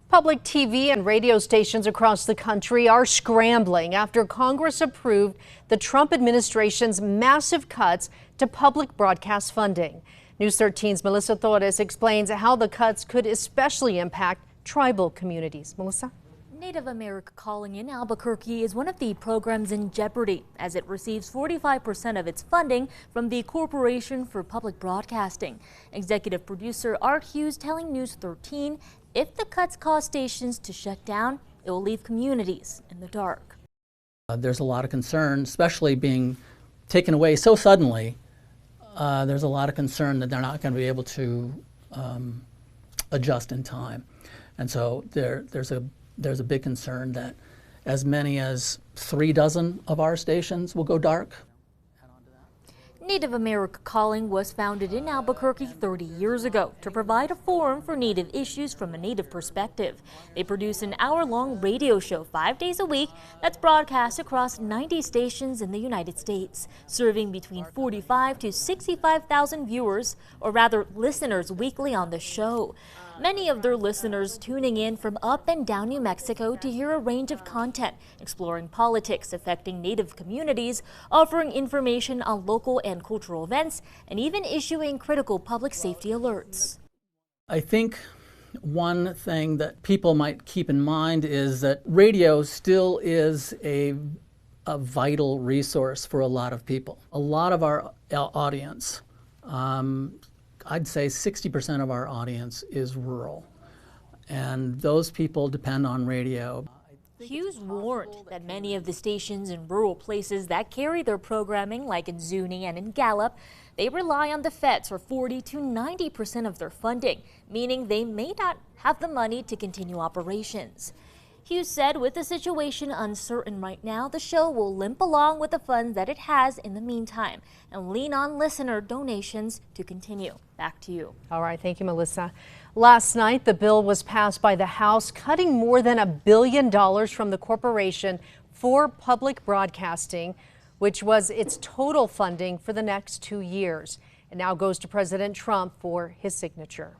Public TV and radio stations across the country are scrambling after Congress approved the Trump administration's massive cuts to public broadcast funding. News 13's Melissa Torres explains how the cuts could especially impact tribal communities. Melissa? Native America Calling in Albuquerque is one of the programs in jeopardy as it receives 45% of its funding from the Corporation for Public Broadcasting. Executive producer Art Hughes telling News 13 if the cuts cause stations to shut down, it will leave communities in the dark. There's a lot of concern, especially being taken away so suddenly. There's a lot of concern that they're not going to be able to adjust in time. And so there's a big concern that as many as 3 dozen of our stations will go dark. Native America Calling was founded in Albuquerque 30 years ago to provide a forum for Native issues from a Native perspective. They produce an hour-long radio show 5 days a week that's broadcast across 90 stations in the United States, serving between 45 to 65,000 viewers, or rather listeners, weekly on the show. Many of their listeners tuning in from up and down New Mexico to hear a range of content, exploring politics affecting Native communities, offering information on local and cultural events, and even issuing critical public safety alerts. I think one thing that people might keep in mind is that radio still is a vital resource for a lot of people. A lot of our audience, I'd say 60% of our audience is rural, and those people depend on radio. Hughes warned that many of the stations in rural places that carry their programming, like in Zuni and in Gallup, they rely on the feds for 40 to 90% of their funding, meaning they may not have the money to continue operations. Hughes said with the situation uncertain right now, the show will limp along with the funds that it has in the meantime and lean on listener donations to continue. Back to you. All right. Thank you, Melissa. Last night, the bill was passed by the House, cutting more than $1 billion from the Corporation for Public Broadcasting, which was its total funding for the next 2 years. It now goes to President Trump for his signature.